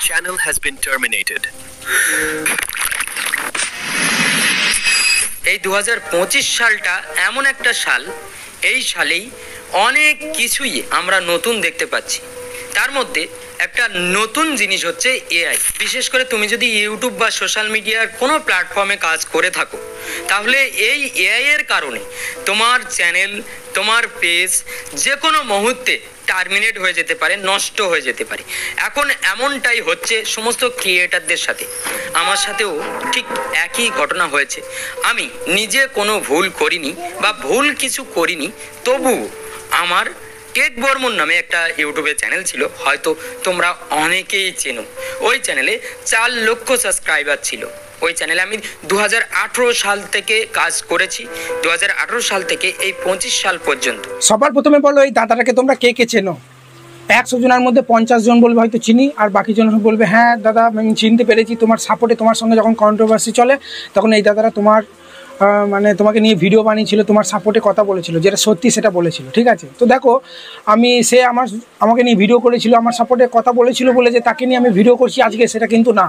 channel has been terminated. এই 2025 সালটা এমন একটা সাল, এই সালেই অনেক কিছুই আমরা নতুন দেখতে পাচ্ছি। তার মধ্যে একটা নতুন জিনিস হচ্ছে এআই। বিশেষ করে তুমি যদি ইউটিউব বা সোশ্যাল মিডিয়ার কোনো প্ল্যাটফর্মে কাজ করে থাকো, তাহলে এই এআই এর কারণে তোমার চ্যানেল, তোমার পেজ যে কোনো মুহূর্তে টার্মিনেট হয়ে যেতে পারে, নষ্ট হয়ে যেতে পারে। এখন এমনটাই হচ্ছে সমস্ত ক্রিয়েটারদের সাথে। আমার সাথেও ঠিক একই ঘটনা হয়েছে। আমি নিজে কোনো ভুল করিনি বা ভুল কিছু করিনি, তবু আমার টেক বর্মন নামে একটা ইউটিউবে চ্যানেল ছিল, হয়তো তোমরা অনেকেই চেনো। ওই চ্যানেলে 4 লক্ষ সাবস্ক্রাইবার ছিল। ওই চ্যানেলে আমি 2018 সাল থেকে কাজ করেছি। 2018 সাল থেকে এই 25 সাল পর্যন্ত। সবার প্রথমে বলো, এই দাদাটাকে তোমরা কে কে চেনো? 100 জনের মধ্যে 50 জন বলবে হয়তো চিনি, আর বাকি জন বলবে হ্যাঁ দাদা আমি চিনতে পেরেছি। তোমার সাপোর্টে, তোমার সঙ্গে যখন কন্ট্রোভার্সি চলে, তখন এই দাদারা তোমার মানে তোমাকে নিয়ে ভিডিও বানিয়েছিল, তোমার সাপোর্টে কথা বলেছিল, যেটা সত্যি সেটা বলেছিল। ঠিক আছে, তো দেখো সে আমাকে নিয়ে ভিডিও করেছিল, আমার সাপোর্টে কথা বলেছিল বলে যে তাকে নিয়ে আমি ভিডিও করছি আজকে, সেটা কিন্তু না।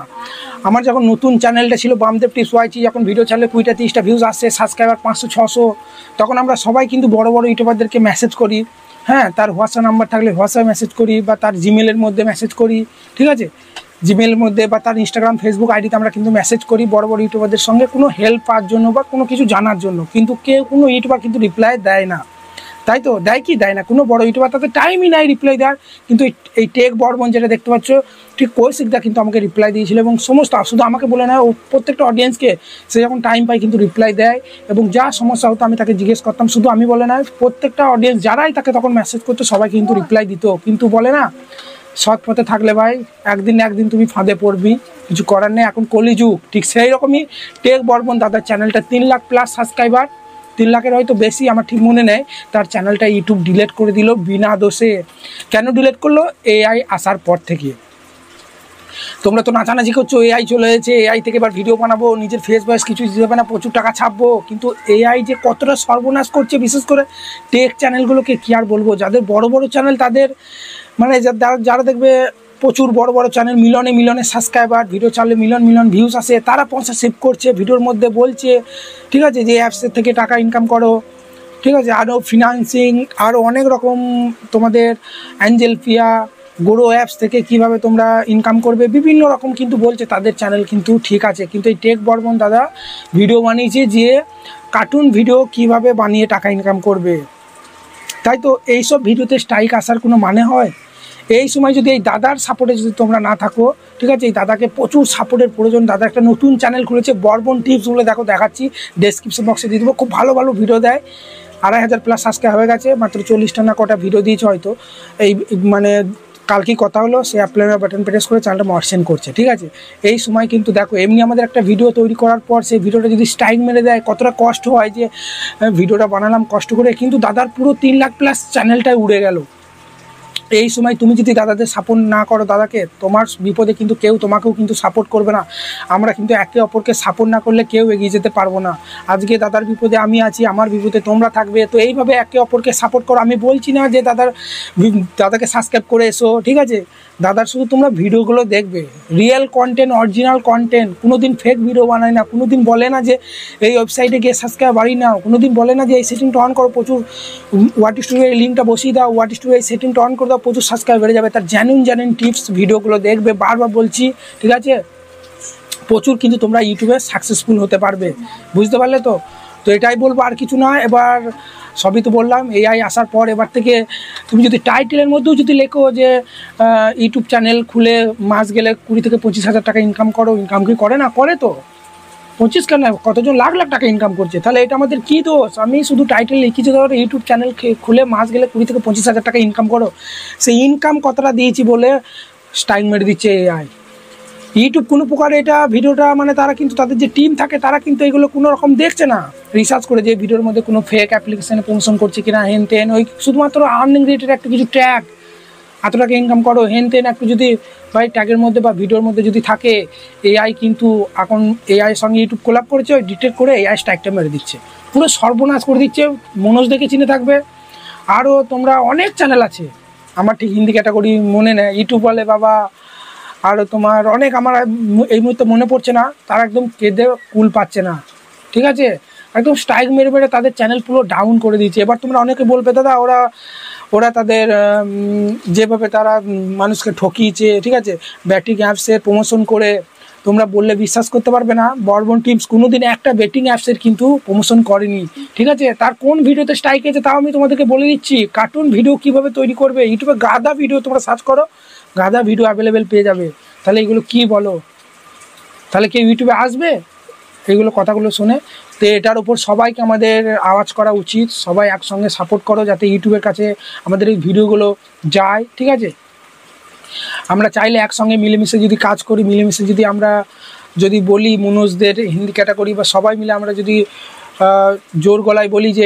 আমার যখন নতুন চ্যানেলটা ছিল বামদেব টিপস ওয়াইটি, যখন ভিডিও ছাড়লে 20টা 30টা ভিউজ আসছে, সাবস্ক্রাইবার 500 600, তখন আমরা সবাই কিন্তু বড় বড় ইউটিউবারদেরকে মেসেজ করি। হ্যাঁ, তার হোয়াটসঅ্যাপ নাম্বার থাকলে হোয়াটসঅ্যাপ মেসেজ করি, বা তার জিমেলের মধ্যে মেসেজ করি। ঠিক আছে, জিমেলের মধ্যে বা তার ইনস্টাগ্রাম ফেসবুক আইডিতে আমরা কিন্তু মেসেজ করি বড় বড় ইউটিউবারদের সঙ্গে কোনো হেল্প পাওয়ার জন্য বা কোনো কিছু জানার জন্য। কিন্তু কোনো ইউটিউবার কিন্তু রিপ্লাই দেয় না, তাই তো? দেয় কি দেয় না? কোনো বড় ইউটিউবার তাদের টাইমই নাই রিপ্লাই দেওয়ার। কিন্তু এই টেক বর্মন যেটা দেখতে পাচ্ছ, ঠিক কৌশিকদা কিন্তু আমাকে রিপ্লাই দিয়েছিল, এবং সমস্ত শুধু আমাকে বলে না, ও প্রত্যেকটা অডিয়েন্সকে সে যখন টাইম পায় কিন্তু রিপ্লাই দেয়, এবং যা সমস্যা হতো আমি তাকে জিজ্ঞেস করতাম। শুধু আমি বলে না, প্রত্যেকটা অডিয়েন্স যারাই তাকে তখন মেসেজ করতো সবাই কিন্তু রিপ্লাই দিত। কিন্তু বলে না, সৎ পথে থাকলে ভাই একদিন না একদিন তুমি ফাঁদে পড়বি, কিছু করার নেই, এখন কলিযুগ। ঠিক সেই রকমই টেক বর্মন দাদার চ্যানেলটা 3 লাখ প্লাস সাবস্ক্রাইবার, 3 লাখের হয়তো বেশি, আমার ঠিক মনে নেই। তার চ্যানেলটা ইউটিউব ডিলিট করে দিল বিনা দোষে। কেন ডিলিট করলো? এআই আসার পর থেকে। তোমরা তো নাচানাচি করছো, এআই চলে এসেছে, এআই থেকে এবার ভিডিও বানাবো, নিজের ফেস ভয়েস কিছু দিতে হবে না, প্রচুর টাকা ছাপবো। কিন্তু এআই যে কতটা সর্বনাশ করছে, বিশেষ করে টেক চ্যানেলগুলোকে কি আর বলবো। যাদের বড় বড় চ্যানেল, তাদের মানে যারা দেখবে প্রচুর বড় বড় চ্যানেল, মিলিয়নে মিলিয়নে সাবস্ক্রাইবার, ভিডিও চাললে মিলিয়ন মিলিয়ন ভিউজ আসে, তারা পয়সা সেভ করছে, ভিডিওর মধ্যে বলছে ঠিক আছে যে অ্যাপসের থেকে টাকা ইনকাম করো। ঠিক আছে, আরও ফিনান্সিং, আরও অনেক রকম তোমাদের অ্যাঞ্জেল ফিয়া, গোরো অ্যাপস থেকে কিভাবে তোমরা ইনকাম করবে, বিভিন্ন রকম কিন্তু বলছে তাদের চ্যানেল কিন্তু ঠিক আছে। কিন্তু এই টেক বর্মন দাদা ভিডিও বানিয়েছে যে কার্টুন ভিডিও কিভাবে বানিয়ে টাকা ইনকাম করবে। তাই তো এইসব ভিডিওতে স্ট্রাইক আসার কোনো মানে হয়? এই সময় যদি এই দাদার সাপোর্টে যদি তোমরা না থাকো, ঠিক আছে, এই দাদাকে প্রচুর সাপোর্টের প্রয়োজন। দাদা একটা নতুন চ্যানেল খুলেছে বর্মন টিপস বলে, দেখো দেখাচ্ছি, ডেসক্রিপশন বক্সে দিয়ে দেবো। খুব ভালো ভালো ভিডিও দেয়, 2500 প্লাস সাবস্ক্রাইব হয়ে গেছে, মাত্র 40টা না কটা ভিডিও দিয়েছে হয়তো। এই মানে কালকেই কথা হলো, সে অ্যাপ্লাই বাটন প্রেস করে চ্যানেলটা মর্সেন করছে। ঠিক আছে, এই সময় কিন্তু দেখো এমনি আমাদের একটা ভিডিও তৈরি করার পর সেই ভিডিওটা যদি স্ট্রাইক মেরে দেয়, কতটা কষ্ট হয় যে ভিডিওটা বানালাম কষ্ট করে, কিন্তু দাদার পুরো 3 লাখ প্লাস চ্যানেলটাই উড়ে গেল। এই সময় তুমি যদি দাদাদের সাপোর্ট না করো, দাদাকে, তোমার বিপদে কিন্তু কেউ তোমাকেও কিন্তু সাপোর্ট করবে না। আমরা কিন্তু একে অপরকে সাপোর্ট না করলে কেউ এগিয়ে যেতে পারবো না। আজকে দাদার বিপদে আমি আছি, আমার বিপদে তোমরা থাকবে, তো এইভাবে একে অপরকে সাপোর্ট করো। আমি বলছি না যে দাদাকে সাবস্ক্রাইব করে এসো, ঠিক আছে, দাদার শুধু তোমরা ভিডিওগুলো দেখবে, রিয়েল কন্টেন্ট, অরিজিনাল কন্টেন্ট। কোনোদিন ফেক ভিডিও বানায় না, কোনোদিন বলে না যে এই ওয়েবসাইটে গিয়ে সাবস্ক্রাইব বাড়ি নাও, কোনোদিন বলে না যে এই সেটিংটা অন করো, প্রচুর ওয়াট স্টুডিও এই লিঙ্কটা বসিয়ে দাও, ওয়াট স্টুডিও এই সেটিংটা অন করে দাও, প্রচুর সাবস্ক্রাইব বেড়ে যাবে। তার জেনুইন টিপস ভিডিওগুলো দেখবে, বারবার বলছি, ঠিক আছে, প্রচুর কিন্তু তোমরা ইউটিউবে সাকসেসফুল হতে পারবে। বুঝতে পারলে তো? তো এটাই বলবো, আর কিছু না। এবার সবই তো বললাম, এআই আসার পর এবার থেকে তুমি যদি টাইটেলের মধ্যেও যদি লেখো যে ইউটিউব চ্যানেল খুলে মাস গেলে 20 থেকে 25 হাজার টাকা ইনকাম করো, ইনকাম কি করে না? করে তো। 25 কেন, কতজন লাখ লাখ টাকা ইনকাম করছে, তাহলে এটা আমাদের কী দোষ? আমি শুধু টাইটেল লিখেছি, ধরো ইউটিউব চ্যানেল খুলে মাস গেলে 20 থেকে 25 হাজার টাকা ইনকাম করো। সেই ইনকাম কতটা দিয়েছি বলে স্ট্রাইক মেরে দিচ্ছে এআই। ইউটিউব কোনো প্রকার এটা ভিডিওটা মানে তারা কিন্তু তাদের যে টিম থাকে তারা কিন্তু এগুলো কোনো রকম দেখছে না, রিসার্চ করে যে ভিডিওর মধ্যে কোনো ফেক অ্যাপ্লিকেশানে প্রমোশন করছে কিনা, হেন তেন, ওই শুধুমাত্র আর্নিং রিলেটেড একটা কিছু ট্যাগ, এত টাকা ইনকাম করো, হেন তেন একটু যদি ভাই ট্যাগের মধ্যে বা ভিডিওর মধ্যে যদি থাকে, এআই কিন্তু এখন এআইয়ের সঙ্গে ইউটিউব কোলাপ করেছে, ওই ডিটেক্ট করে এআই স্ট্রাইকটা মেরে দিচ্ছে, পুরো সর্বনাশ করে দিচ্ছে। মনোজ দেখে চিনে থাকবে, আরও তোমরা অনেক চ্যানেল আছে, আমার ঠিক হিন্দি ক্যাটাগরি মনে নেই, ইউটিউব বলে বাবা আর তোমার অনেক আমার এই মুহূর্তে মনে পড়ছে না, তারা একদম কেঁদে কুল পাচ্ছে না, ঠিক আছে, একদম স্ট্রাইক মেরে মেরে তাদের চ্যানেল পুরো ডাউন করে দিয়েছে। এবার তোমরা অনেকে বলবে দাদা ওরা তাদের যেভাবে তারা মানুষকে ঠকিয়েছে, ঠিক আছে, ব্যাটিং অ্যাপসের প্রমোশন করে, তোমরা বললে বিশ্বাস করতে পারবে না, বর্বন টিপস কোনোদিন একটা বেটিং অ্যাপসের কিন্তু প্রমোশন করেনি, ঠিক আছে। তার কোন ভিডিওতে স্ট্রাইক হয়েছে তাও আমি তোমাদেরকে বলে দিচ্ছি। কার্টুন ভিডিও কিভাবে তৈরি করবে, ইউটিউবে গাদা ভিডিও তোমরা সার্চ করো, গাদা ভিডিও অ্যাভেলেবেল পেয়ে যাবে। তাহলে এগুলো কি বলো, তাহলে কেউ ইউটিউবে আসবে এইগুলো কথাগুলো শুনে? তো এটার উপর সবাইকে আমাদের আওয়াজ করা উচিত, সবাই একসঙ্গে সাপোর্ট করো যাতে ইউটিউবের কাছে আমাদের এই ভিডিওগুলো যায়, ঠিক আছে। আমরা চাইলে একসঙ্গে মিলেমিশে যদি কাজ করি, মিলেমিশে যদি আমরা যদি বলি মনোজদের হিন্দি ক্যাটাগরি বা সবাই মিলে আমরা যদি জোর গলায় বলি যে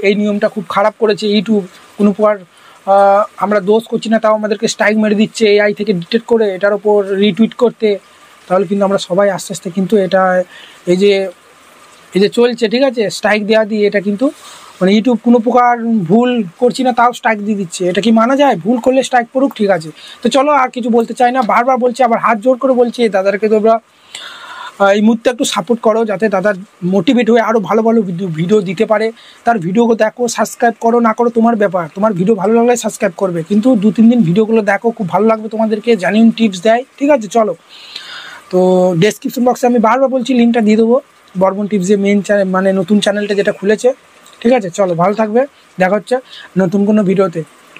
এই নিয়মটা খুব খারাপ করেছে ইউটিউব, কোনো প্রকার আমরা দোষ করছি না, তাও আমাদেরকে স্ট্রাইক মেরে দিচ্ছে এআই থেকে ডিটেক্ট করে এটার ওপর রিটুইট করতে, তাহলে কিন্তু আমরা সবাই আস্তে আস্তে কিন্তু এটা এই যে চলছে, ঠিক আছে, স্ট্রাইক দেওয়া দিয়ে এটা কিন্তু মানে ইউটিউব কোনো প্রকার ভুল করছি না তাও স্ট্রাইক দিয়ে দিচ্ছে, এটা কি মানা যায়? ভুল করলে স্ট্রাইক পড়ুক, ঠিক আছে। তো চলো আর কিছু বলতে চাই না, বারবার বলছি, আবার হাত জোর করে বলছি দাদাকে তোমরা এই মুহূর্তে একটু সাপোর্ট করো যাতে দাদা মোটিভেট হয়ে আরও ভালো ভালো ভিডিও দিতে পারে। তার ভিডিওগুলো দেখো, সাবস্ক্রাইব করো না করো তোমার ব্যাপার, তোমার ভিডিও ভালো লাগলে সাবস্ক্রাইব করবে, কিন্তু 2-3 দিন ভিডিওগুলো দেখো, খুব ভালো লাগবে তোমাদেরকে, জেনুইন টিপস দেয়, ঠিক আছে। চলো, তো ডেসক্রিপশন বক্সে আমি বারবার বলছি লিঙ্কটা দিয়ে দেবো, বর্বন টিপসের মেন চ্যানেল মানে নতুন চ্যানেলটা যেটা খুলেছে, ঠিক আছে। চলো, ভালো থাকবে, দেখা হচ্ছে নতুন কোনো ভিডিওতে।